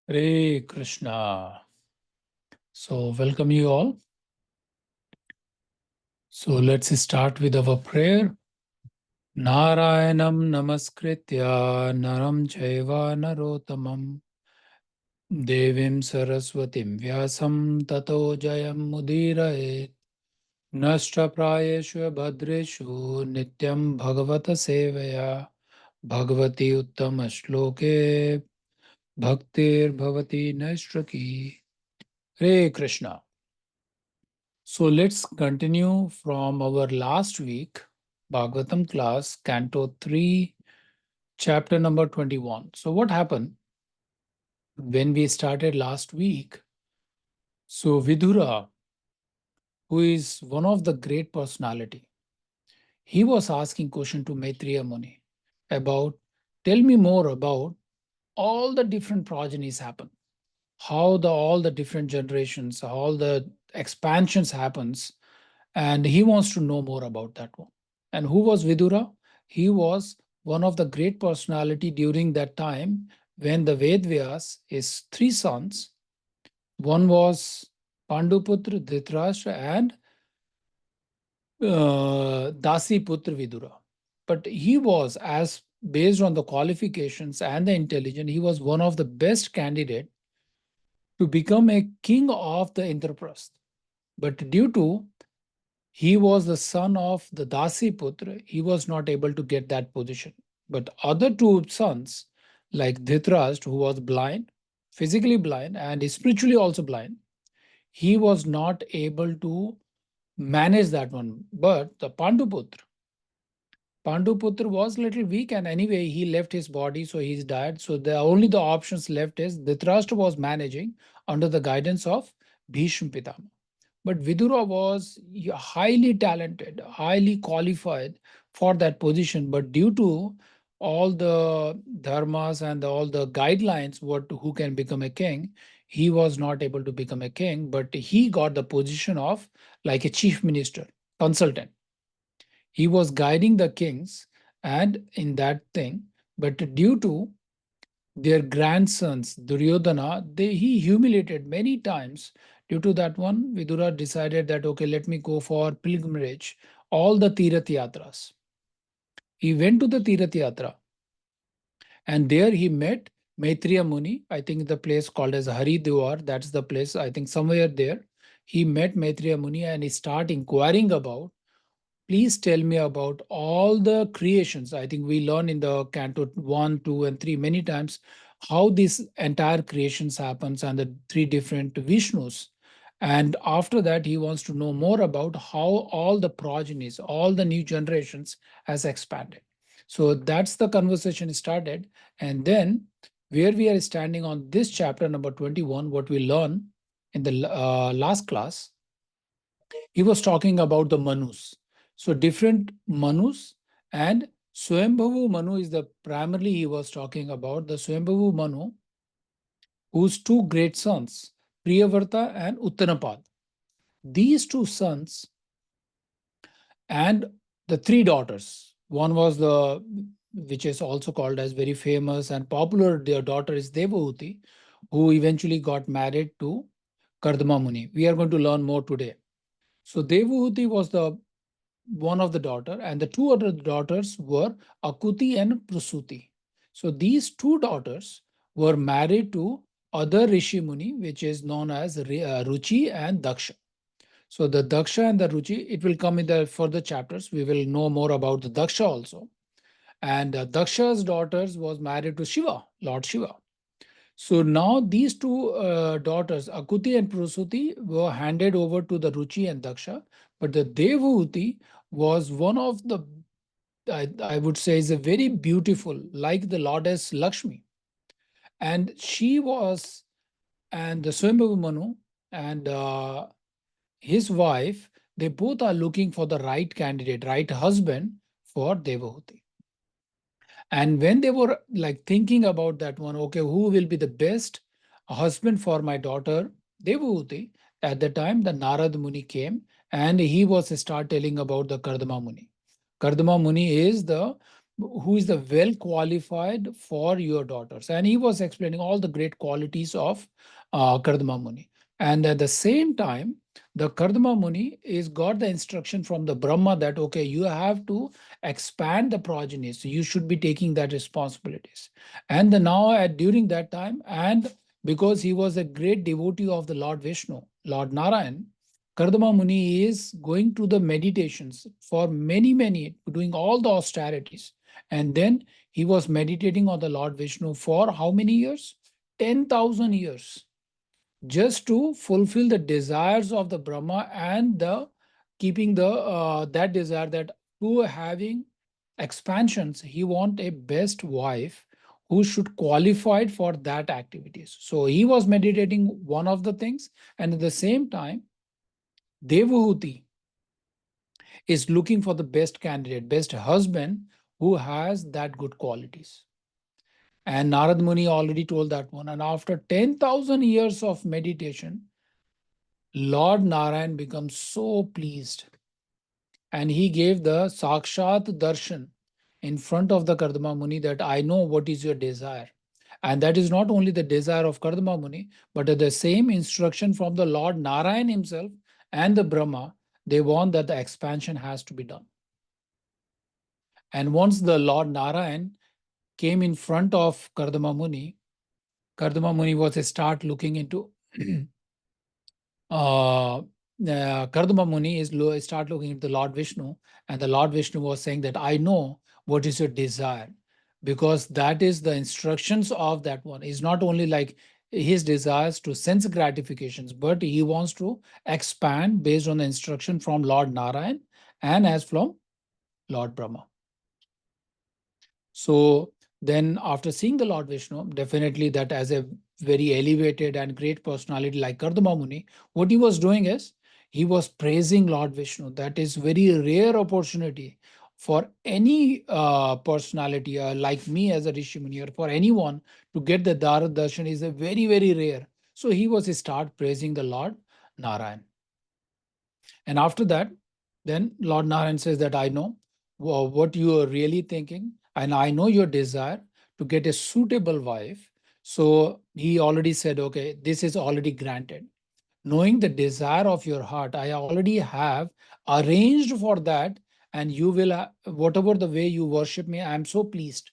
Hare Krishna. So, welcome you all. So, let's start with our prayer. Narayanam namaskritya naram chaiva narotamam devim saraswatim vyasam tato jayam mudiraet nashta prayeshu bhadreshu nityam bhagavata sevaya bhagavati uttama shloke bhaktir bhavati nashtraki. Hare Krishna. So let's continue from our last week Bhagavatam class, Canto 3, chapter number 21. So, what happened when we started last week? So, Vidhura, who is one of the great personality, he was asking question to Mitrya Muni about, tell me more about all the different progenies happen, how all the different generations, all the expansions happens, and he wants to know more about that one. And who was Vidura? He was one of the great personality during that time when the Vedvyas, his three sons, one was Panduputra, Dhritarashtra, and Dasiputra Vidura. But he was, as based on the qualifications and the intelligence, he was one of the best candidate to become a king of the Indraprasth. But due to he was the son of the Dasi Putra, he was not able to get that position. But other two sons, like Dhritarashtra, who was blind, physically blind, and spiritually also blind, he was not able to manage that one. But the Panduputra was a little weak, and anyway, he left his body, so he's died. So the options left is Dhritarashtra was managing under the guidance of Bhishma Pitama. But Vidura was highly talented, highly qualified for that position. But due to all the dharmas and all the guidelines, who can become a king, he was not able to become a king. But he got the position of like a chief minister, consultant. He was guiding the kings and in that thing. But due to their grandsons, Duryodhana, he humiliated many times. Due to that one, Vidura decided that, okay, let me go for pilgrimage, all the Tirath Yatras. He went to the Tirath Yatra and there he met Mitrya Muni. I think the place called as Haridwar, that's the place, I think somewhere there. He met Mitrya Muni and he started inquiring about, please tell me about all the creations. I think we learn in the Canto 1, 2, and 3 many times how this entire creations happens and the three different Vishnus. And after that, he wants to know more about how all the progenies, all the new generations has expanded. So that's the conversation started. And then where we are standing on this chapter number 21, what we learn in the last class, he was talking about the Manus. So different Manus, and Svāyambhuva Manu is the primarily he was talking about the Svāyambhuva Manu, whose two great sons, Priya Varta and Uttanapad. These two sons and the three daughters. One was which is also called as very famous and popular, their daughter is Devahuti, who eventually got married to Kardama Muni. We are going to learn more today. So Devahuti was the one of the daughter, and the two other daughters were Akuti and Prasuthi. So these two daughters were married to other Rishi Muni, which is known as Ruchi and Daksha. So the Daksha and the Ruchi, it will come in the further chapters. We will know more about the Daksha also. And Daksha's daughters was married to Shiva, Lord Shiva. So now these two daughters, Akuti and Prasuthi, were handed over to the Ruchi and Daksha, but the Devahuti was one of the, I would say, is a very beautiful, like the Lourdes Lakshmi. And she was, and the Svāyambhuva Manu and his wife, they both are looking for the right candidate, right husband for Devahuti. And when they were like thinking about that one, okay, who will be the best husband for my daughter Devahuti? At the time, the Narad Muni came and he was start telling about the Kardama Muni. Kardama Muni is the who is the well qualified for your daughters. And he was explaining all the great qualities of Kardama Muni. And at the same time, the Kardama Muni is got the instruction from the Brahma that, okay, you have to expand the progeny. So you should be taking that responsibilities. And now during that time, and because he was a great devotee of the Lord Vishnu, Lord Narayan, Kardama Muni is going to the meditations for many, doing all the austerities. And then he was meditating on the Lord Vishnu for how many years? 10,000 years, just to fulfill the desires of the Brahma and the keeping the that desire that to having expansions, he want a best wife who should qualified for that activities. So he was meditating one of the things, and at the same time, Devahuti is looking for the best candidate, best husband who has that good qualities. And Narad Muni already told that one. And after 10,000 years of meditation, Lord Narayan becomes so pleased. And he gave the Sakshat Darshan in front of the Kardama Muni that I know what is your desire. And that is not only the desire of Kardama Muni, but the same instruction from the Lord Narayan himself and the Brahma. They want that the expansion has to be done. And once the Lord Narayan came in front of Kardama Muni was a start looking into Kardama Muni is start looking at the Lord Vishnu, and the Lord Vishnu was saying that I know what is your desire, because that is the instructions of that one. Is not only like his desires to sense gratifications, but he wants to expand based on the instruction from Lord Narayan and as from Lord Brahma. So then after seeing the Lord Vishnu, definitely that as a very elevated and great personality like Kardama Muni, what he was doing is he was praising Lord Vishnu. That is very rare opportunity for any personality like me as a Rishi Muni, or for anyone to get the Dara Darshan is a very rare. So he was start praising the Lord Narayan. And after that, then Lord Narayan says that I know what you are really thinking, and I know your desire to get a suitable wife. So he already said, okay, this is already granted. Knowing the desire of your heart, I already have arranged for that, and you will, whatever the way you worship me, I am so pleased.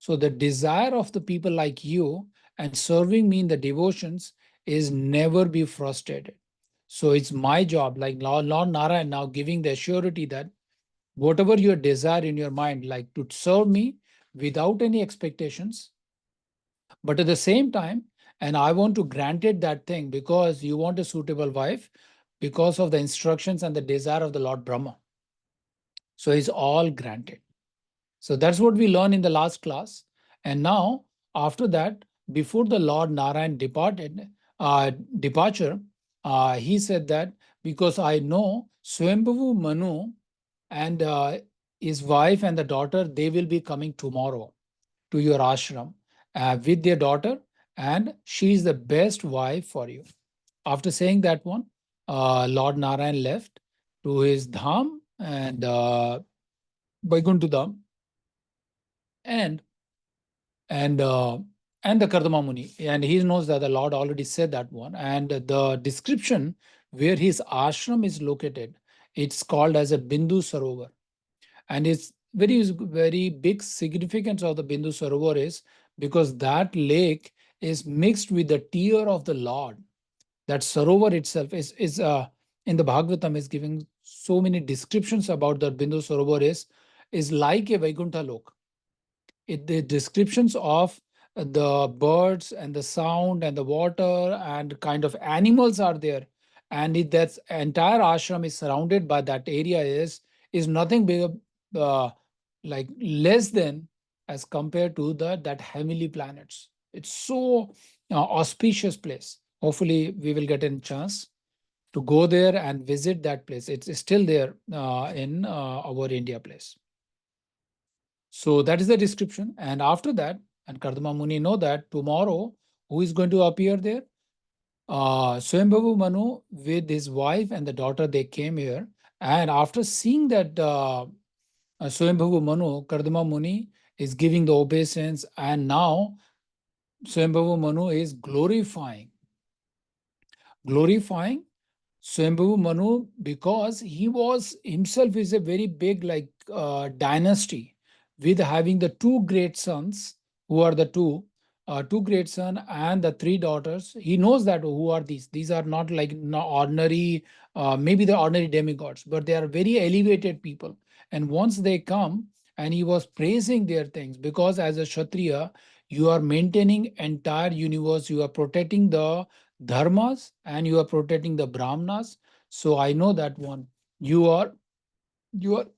So the desire of the people like you and serving me in the devotions is never be frustrated. So it's my job, like Lord Narayan now giving the surety that whatever your desire in your mind, like to serve me without any expectations, but at the same time, and I want to grant it that thing because you want a suitable wife because of the instructions and the desire of the Lord Brahma. So it's all granted. So that's what we learned in the last class. And now, after that, before the Lord Narayan departure, he said that because I know Svāyambhuva Manu and his wife and the daughter, they will be coming tomorrow to your ashram with their daughter, and she is the best wife for you. After saying that one, Lord Narayan left to his dham and Vaikuntha dham, and and uh, and the Kardama Muni, and he knows that the Lord already said that one. And the description where his ashram is located, it's called as a Bindu Sarovar, and it's very big significance of the Bindu Sarovar is because that lake is mixed with the tear of the Lord. That Sarovar itself is in the Bhagavatam is giving so many descriptions about the Bindu Sarovar is like a Vaikuntha Lok. The descriptions of the birds and the sound and the water and kind of animals are there, and that entire ashram is surrounded by that area is nothing bigger, like less than as compared to that heavenly planets. It's so auspicious place. Hopefully we will get a chance to go there and visit that place. It's still there in our India place. So that is the description. And after that, and Kardama Muni know that tomorrow, who is going to appear there? Svāyambhuva Manu with his wife and the daughter, they came here. And after seeing that Svāyambhuva Manu, Kardama Muni, is giving the obeisance, and now Svāyambhuva Manu is glorifying Svāyambhuva Manu, because he was himself is a very big dynasty, with having the two great sons, who are the two great son and the three daughters. He knows that who are these. These are not like ordinary, maybe the ordinary demigods, but they are very elevated people. And once they come, and he was praising their things, because as a Kshatriya, you are maintaining entire universe, you are protecting the dharmas, and you are protecting the brahmanas. So I know that one. You are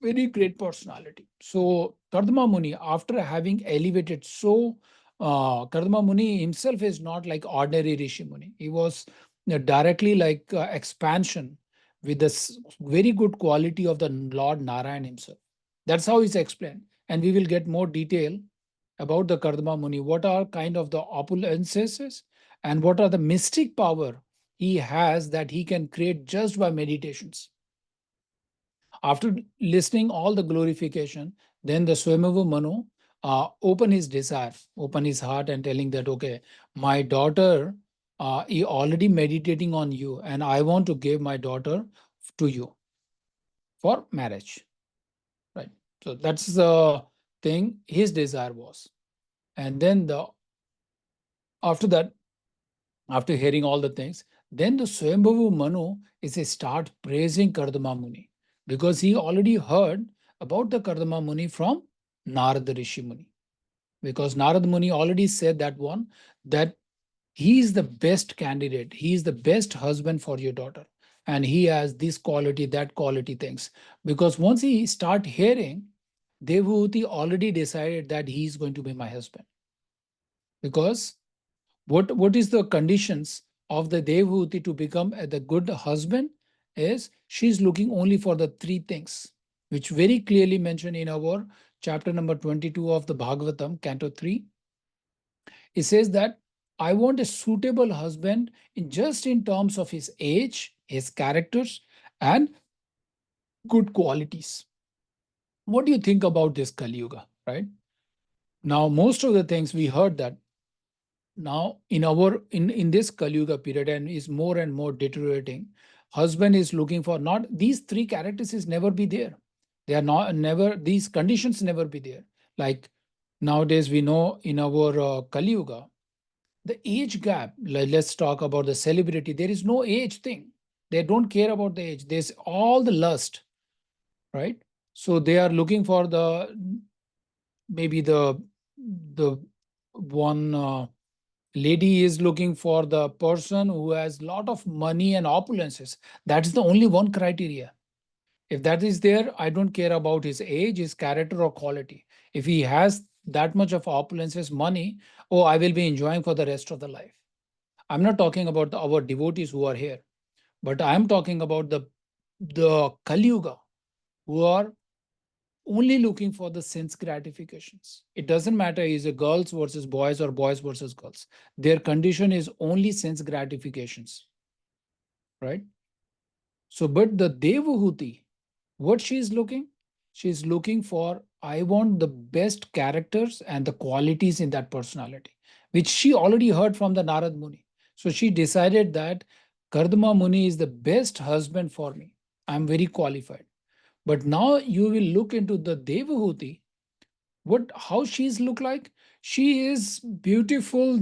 very great personality. So Kardama Muni, after having elevated Kardama Muni himself is not like ordinary Rishi Muni. He was directly expansion with this very good quality of the Lord Narayan himself. That's how it's explained. And we will get more detail about the Kardama Muni. What are kind of the opulences, and what are the mystic power he has that he can create just by meditations. After listening all the glorification, then the Swayambhuva Manu open his desire, open his heart, and telling that, okay, my daughter is already meditating on you, and I want to give my daughter to you for marriage. Right. So that's the thing his desire was. And then after that, after hearing all the things, then the Swayambhuva Manu is a start praising Kardama Muni, because he already heard about the Kardama Muni from Narada Rishi Muni. Because Narada Muni already said that he is the best candidate, he is the best husband for your daughter, and he has this quality, that quality things. Because once he start hearing, Devahuti already decided that he is going to be my husband. Because what is the conditions of the Devahuti to become the good husband is she's looking only for the three things, which very clearly mentioned in our chapter number 22 of the Bhagavatam, Canto 3. It says that I want a suitable husband in terms of his age, his characters, and good qualities. What do you think about this Kali Yuga, right? Now, most of the things we heard that now in this Kali Yuga period, and is more and more deteriorating, husband is looking for not these three characters is never be there. They are not never, these conditions never be there. Like nowadays we know in our Kali Yuga, the age gap, let's talk about the celebrity, there is no age thing. They don't care about the age, there's all the lust, right? So they are looking for the maybe the one lady is looking for the person who has lot of money and opulences. That is the only one criteria. If that is there, I don't care about his age, his character, or quality. If he has that much of opulences, money, oh, I will be enjoying for the rest of the life. I'm not talking about our devotees who are here, but I'm talking about the Kali Yuga, who are only looking for the sense gratifications. It doesn't matter is it girls versus boys or boys versus girls. Their condition is only sense gratifications, right? So, but the Devahuti, what she is looking? She is looking for, I want the best characters and the qualities in that personality, which she already heard from the Narad Muni. So she decided that Kardama Muni is the best husband for me. I'm very qualified. But now you will look into the Devahuti, how she's look like. She is beautiful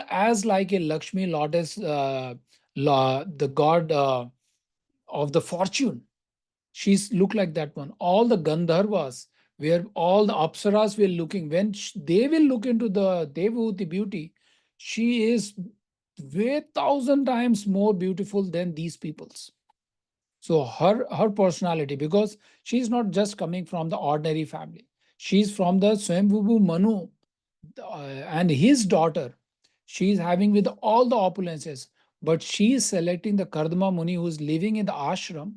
as like a Lakshmi goddess, the god of the fortune. She's look like that one. All the Gandharvas, where all the Apsaras were looking, when they will look into the Devahuti beauty, she is way 1,000 times more beautiful than these people's. So her personality, because she's not just coming from the ordinary family, she's from the Svāyambhuva Manu and his daughter. She's having with all the opulences, but she is selecting the Kardama Muni who is living in the ashram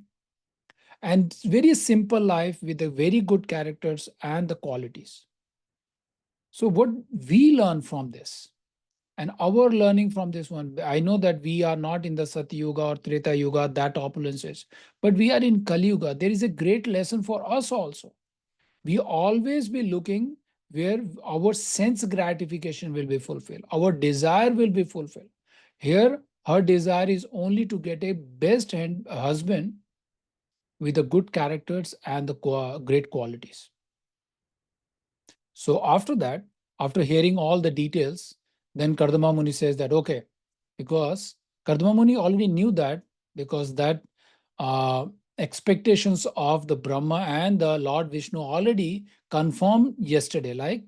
and very simple life with the very good characters and the qualities. So what we learn from this? And our learning from this one, I know that we are not in the Satyuga or Treta Yuga, that opulence is, but we are in Kali Yuga. There is a great lesson for us also. We always be looking where our sense gratification will be fulfilled, our desire will be fulfilled. Here, her desire is only to get a best husband with the good characters and the great qualities. So after that, after hearing all the details, then Kardama Muni says that, okay, because Kardama Muni already knew that, because that uh, expectations of the Brahma and the Lord Vishnu already confirmed yesterday. Like,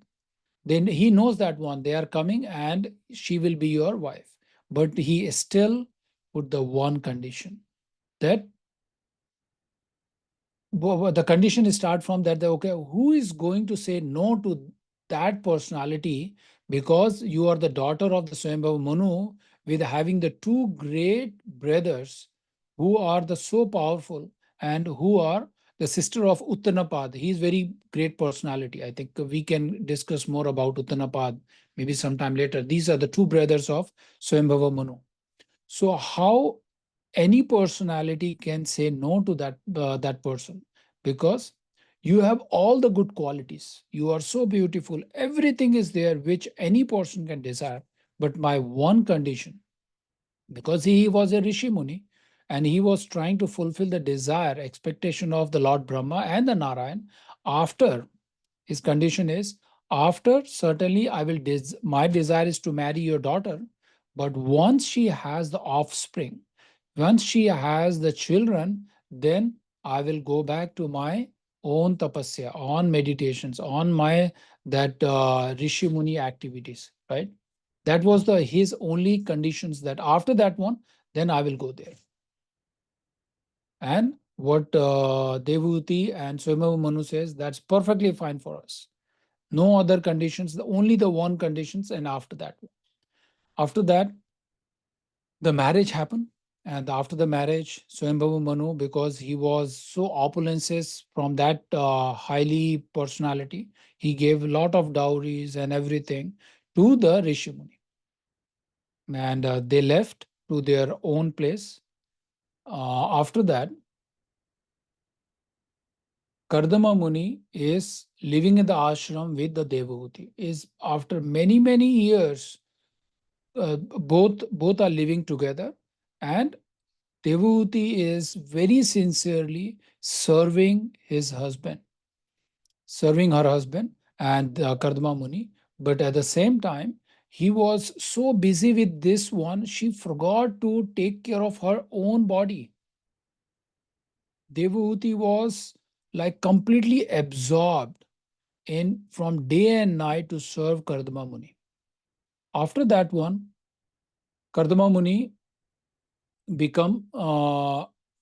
then he knows that one, they are coming and she will be your wife. But he still put the one condition, that the condition is start from that, okay, who is going to say no to that personality, because you are the daughter of the Svāyambhuva Manu, with having the two great brothers who are the so powerful, and who are the sister of Uttanapad. He is very great personality. I think we can discuss more about Uttanapad maybe sometime later. These are the two brothers of Svāyambhuva Manu. So how any personality can say no to that person, because you have all the good qualities, you are so beautiful, everything is there which any person can desire, but my one condition, because he was a Rishi Muni and he was trying to fulfill the desire, expectation of the Lord Brahma and the Narayan. After, his condition is, after certainly I will my desire is to marry your daughter, but once she has the offspring, once she has the children, then I will go back to my own tapasya, on meditations, on my that Rishi Muni activities, right? That was his only conditions, that after that one, then I will go there. And what Devahuti and Svāyambhuva Manu says, that's perfectly fine for us. No other conditions, only the one conditions, and after that, the marriage happened. And after the marriage, Svāyambhuva Manu, because he was so opulences from that highly personality, he gave a lot of dowries and everything to the Rishi Muni. And they left to their own place. After that, Kardama Muni is living in the ashram with the Devahuti. Is after many, many years, both are living together, and Devahuti is very sincerely serving her husband and Kardama Muni. But at the same time, he was so busy with this one, she forgot to take care of her own body. Devahuti was like completely absorbed in from day and night to serve Kardama Muni. After that one, Kardama Muni become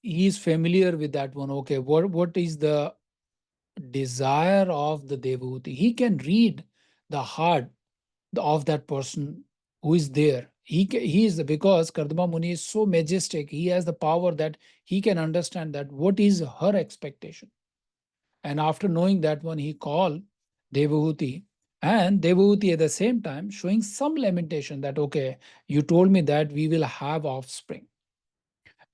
he is familiar with that one. Okay, what is the desire of the Devahuti? He can read the heart of that person who is there. He is because Kardama Muni is so majestic. He has the power that he can understand that what is her expectation. And after knowing that one, he called Devahuti, and Devahuti at the same time showing some lamentation that, okay, you told me that we will have offspring,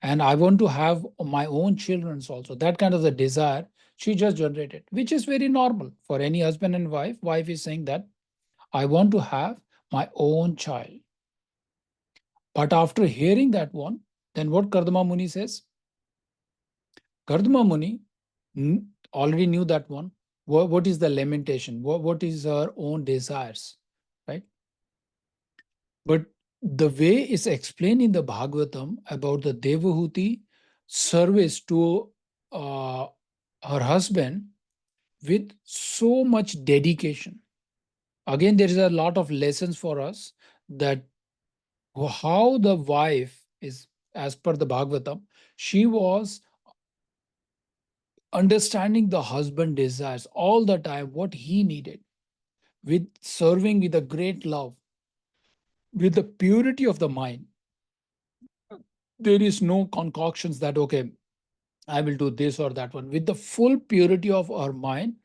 and I want to have my own children also. That kind of the desire she just generated, which is very normal for any husband and wife. Wife is saying that I want to have my own child. But after hearing that one, then what Kardama Muni says? Kardama Muni already knew that one. What is the lamentation? What is her own desires, right? But the way is explained in the Bhagavatam about the Devahuti service to her husband with so much dedication. Again, there is a lot of lessons for us, that how the wife is, as per the Bhagavatam, she was understanding the husband desires all the time, what he needed, with serving with a great love, with the purity of the mind. There is no concoctions that, okay, I will do this or that one. With the full purity of our mind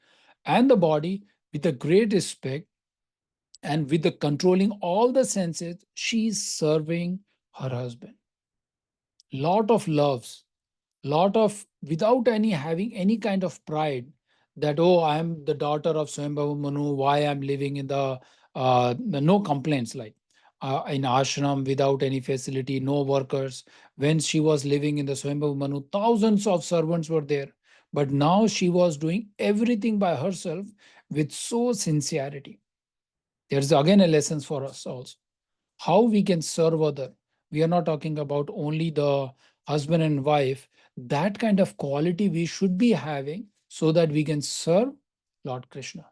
and the body, with a great respect, And with the controlling all the senses, she's serving her husband. Lot of loves, lot of, without any having any kind of pride that, oh, I'm the daughter of Svāyambhuva Manu, why I'm living in the no complaints, like in ashram without any facility, no workers. When she was living in the Svāyambhuva Manu, thousands of servants were there, but now she was doing everything by herself with so sincerity. There's again a lesson for us also, how we can serve other. We are not talking about only the husband and wife. That kind of quality we should be having so that we can serve Lord Krishna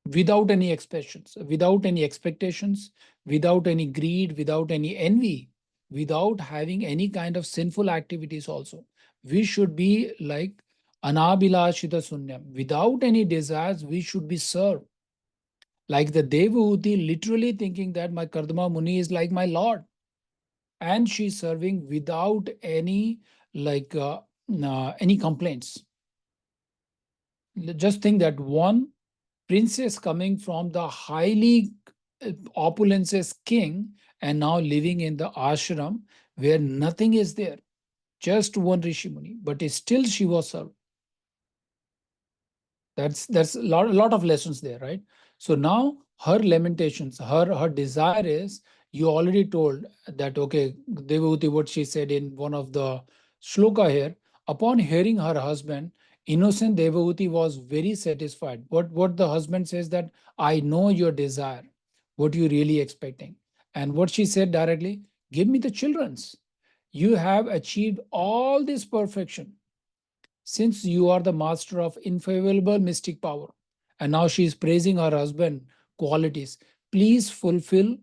without any expectations, without any greed, without any envy, without having any kind of sinful activities also. We should be like anabhilashita sunyam. Without any desires, we should be served. Like the Devahuti, literally thinking that my Kardama Muni is like my Lord. And she's serving without any like any complaints. Just think that one princess coming from the highly opulences king and now living in the ashram where nothing is there, just one Rishi Muni, but still she was served. That's a lot of lessons there, right? So now her lamentations, her desire is, you already told that, okay, Devahuti, what she said in one of the shloka here, upon hearing her husband, innocent Devahuti was very satisfied. What the husband says that, I know your desire, what you really expecting. And what she said directly, give me the children's. You have achieved all this perfection since you are the master of infallible mystic power. And now she is praising her husband qualities. Please fulfill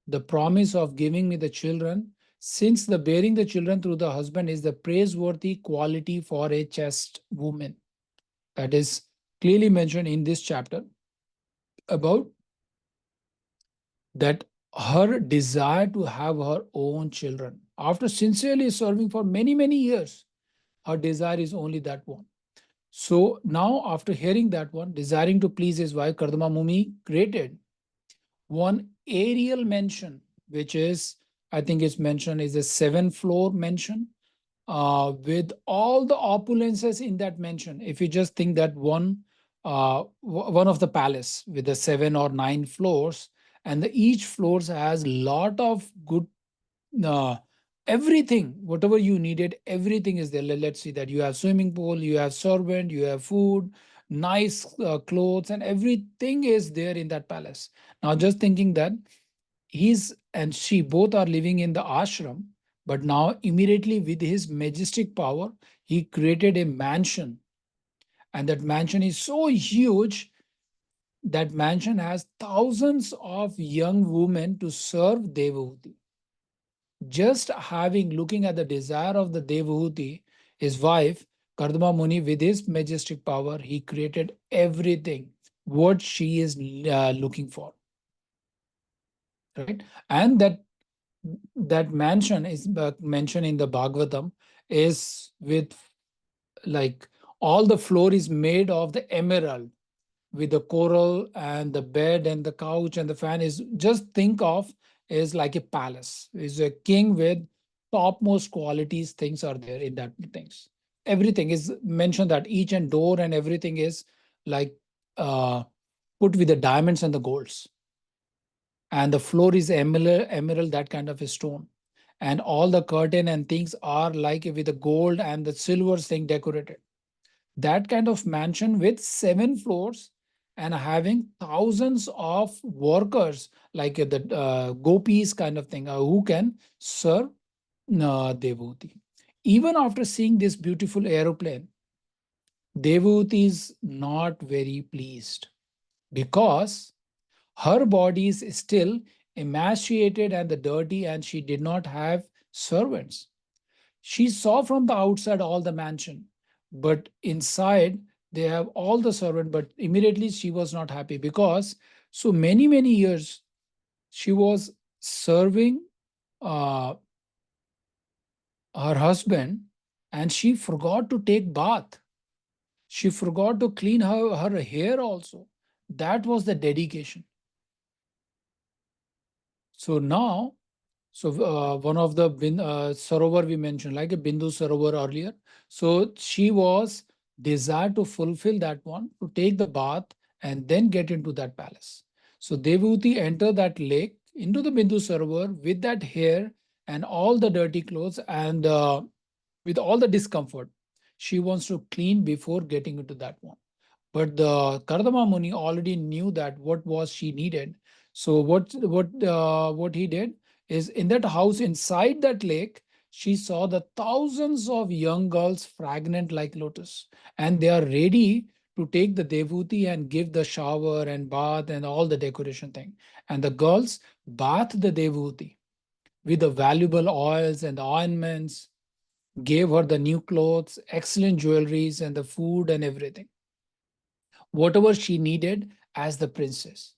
the promise of giving me the children, since the bearing the children through the husband is the praiseworthy quality for a chaste woman. That is clearly mentioned in this chapter about that her desire to have her own children. After sincerely serving for many, many years, her desire is only that one. So now, after hearing that one, desiring to please his wife, Kardama Muni created one aerial mansion, which is, I think it's mentioned, is a 7-floor mansion with all the opulences in that mansion. If you just think that one of the palace with the 7 or 9 floors, and each floors has lot of good uh, everything, whatever you needed, everything is there. Let's see that you have swimming pool, you have servant, you have food, nice clothes, and everything is there in that palace. Now just thinking that he's and she both are living in the ashram, but now immediately with his majestic power, he created a mansion. And that mansion is so huge, that mansion has thousands of young women to serve Devahuti. Just looking at the desire of the Devahuti, his wife, Kardama Muni, with his majestic power, he created everything what she is looking for. Right? And that mansion is mentioned in the Bhagavatam, is with like all the floor is made of the emerald, with the coral, and the bed and the couch and the fan is, just think of, is like a palace. Is a king with topmost qualities. Things are there in that things. Everything is mentioned, that each and door and everything is like uh, put with the diamonds and the golds. And the floor is emerald, that kind of a stone. And all the curtain and things are like with the gold and the silver thing decorated. That kind of mansion with 7 floors and having thousands of workers, like the gopis kind of thing, who can serve Devahuti. Even after seeing this beautiful aeroplane, Devahuti is not very pleased, because her body is still emaciated and the dirty, and she did not have servants. She saw from the outside all the mansion, but inside they have all the servant. But immediately she was not happy, because so many, many years she was serving uh, her husband, and she forgot to take bath. She forgot to clean her hair also. That was the dedication. So now, one of the Sarovar we mentioned, like a Bindu Sarovar earlier. So she was desired to fulfill that one, to take the bath and then get into that palace. So Devahuti entered that lake into the Bindu Sarovar with that hair and all the dirty clothes and with all the discomfort. She wants to clean before getting into that one. But the Kardama Muni already knew that what was she needed. So what he did is, in that house inside that lake, she saw the thousands of young girls fragrant like lotus, and they are ready to take the Devuti and give the shower and bath and all the decoration thing. And the girls bath the Devuti with the valuable oils and the ornaments, gave her the new clothes, excellent jewelries, and the food and everything, whatever she needed as the princess.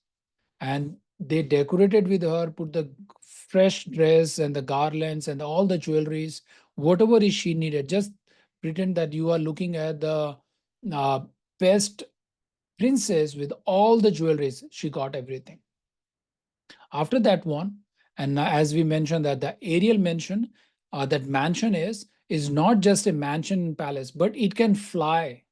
And they decorated with her, put the fresh dress and the garlands and all the jewelries, whatever is she needed. Just pretend that you are looking at the uh, best princess with all the jewelries. She got everything. After that one, and as we mentioned that the aerial mention, that mansion is not just a mansion and palace, but it can fly.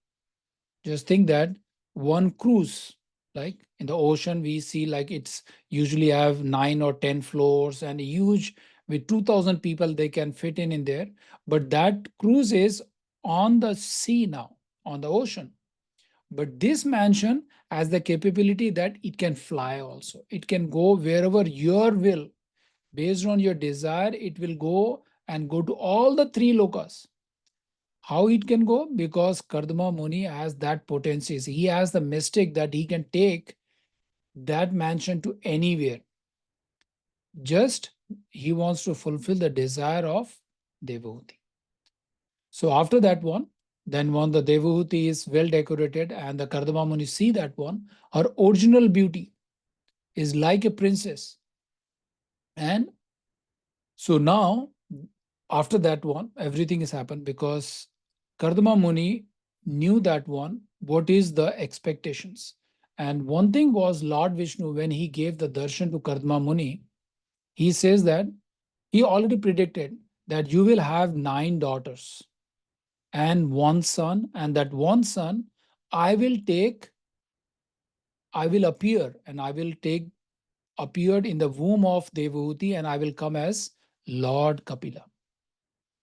Just think that one cruise, like in the ocean, we see like it's usually have 9 or 10 floors and huge, with 2,000 people they can fit in there. But that cruise is on the sea now, on the ocean. But this mansion has the capability that it can fly also. It can go wherever your will, based on your desire, it will go and go to all the three lokas. How it can go? Because Kardama Muni has that potency. He has the mystic that he can take that mansion to anywhere. Just he wants to fulfill the desire of Devahuti. So after that one, then when the Devahuti is well decorated and the Kardama Muni see that one, her original beauty is like a princess. And so now, after that one, everything has happened because Kardama Muni knew that one, what is the expectations. And one thing was Lord Vishnu, when he gave the darshan to Kardama Muni, he says that he already predicted that you will have 9 daughters and one son, and that one son I will take, I will appear, and I will take appeared in the womb of Devahuti, and I will come as Lord Kapila.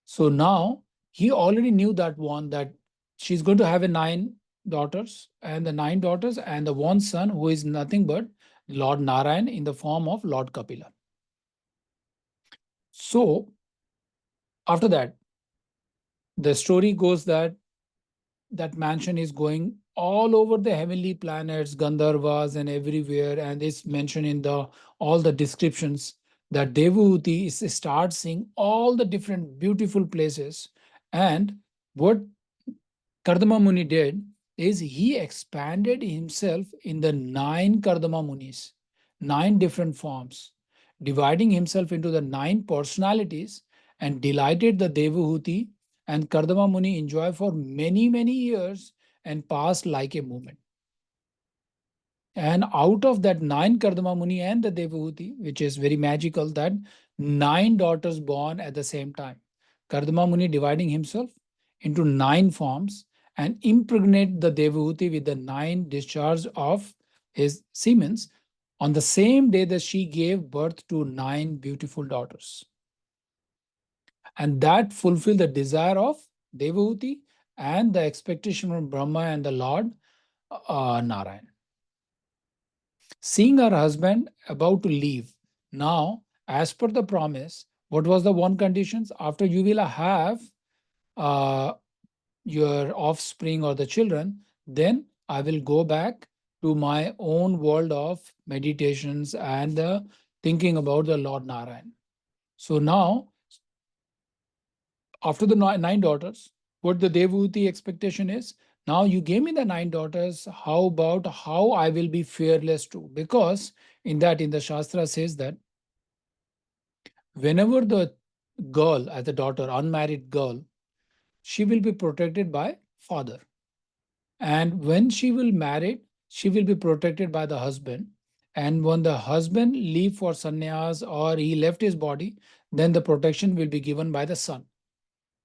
So now he already knew that one, that she's going to have a 9 daughters, and the 9 daughters and the one son who is nothing but Lord Narayan in the form of Lord Kapila. So after that, the story goes that that mansion is going all over the heavenly planets, Gandharvas and everywhere, and it's mentioned in the all the descriptions that Devahuti starts seeing all the different beautiful places. And what Kardama Muni did is he expanded himself in the 9 Kardama Munis, 9 different forms, dividing himself into the 9 personalities, and delighted the Devahuti and Kardama Muni enjoy for many, many years and passed like a moment. And out of that 9 Kardama Muni and the Devahuti, which is very magical, that 9 daughters born at the same time. Kardama Muni dividing himself into 9 forms and impregnate the Devahuti with the 9 discharge of his semens on the same day that she gave birth to 9 beautiful daughters. And that fulfilled the desire of Devahuti and the expectation from Brahma and the Lord Narayan. Seeing her husband about to leave, now, as per the promise, what was the one conditions? After you will have uh, your offspring or the children, then I will go back to my own world of meditations and thinking about the Lord Narayan. So now, after the 9 daughters, what the Devahuti expectation is, now you gave me the 9 daughters, how about how I will be fearless too? Because in the Shastra says that whenever the girl, as a daughter, unmarried girl, she will be protected by father. And when she will marry, she will be protected by the husband. And when the husband leave for sannyas or he left his body, then the protection will be given by the son.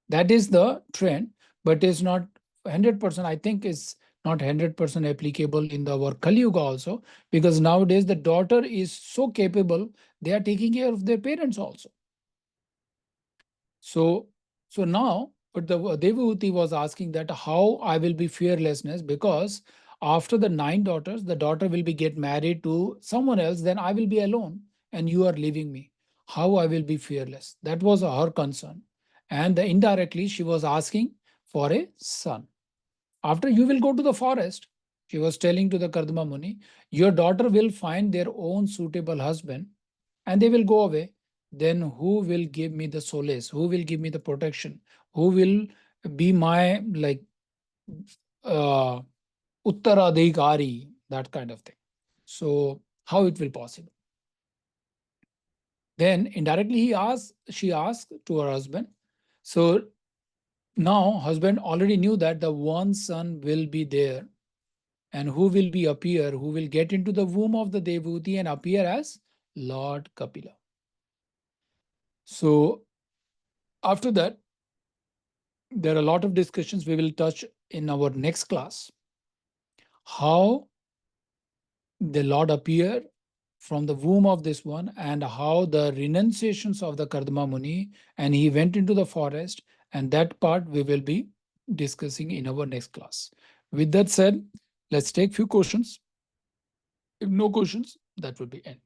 That is the trend, but is not 100%. I think is not 100% applicable in our Kali Yuga also, because nowadays the daughter is so capable, they are taking care of their parents also. So, now, but the Devahuti was asking that how I will be fearlessness, because after the 9 daughters, the daughter will be get married to someone else, then I will be alone and you are leaving me. How I will be fearless? That was her concern. And indirectly, she was asking for a son. After you will go to the forest, she was telling to the Kardama Muni, your daughter will find their own suitable husband and they will go away. Then who will give me the solace? Who will give me the protection? Who will be my like uh, Uttaradhikari, that kind of thing. So how it will possible? Then indirectly she asked to her husband. So now husband already knew that the one son will be there, and who will be appear, who will get into the womb of the Devahuti and appear as Lord Kapila. So after that, there are a lot of discussions we will touch in our next class. How the Lord appear from the womb of this one, and how the renunciations of the Kardama Muni, and he went into the forest, and that part we will be discussing in our next class. With that said, let's take few questions. If no questions, that will be end.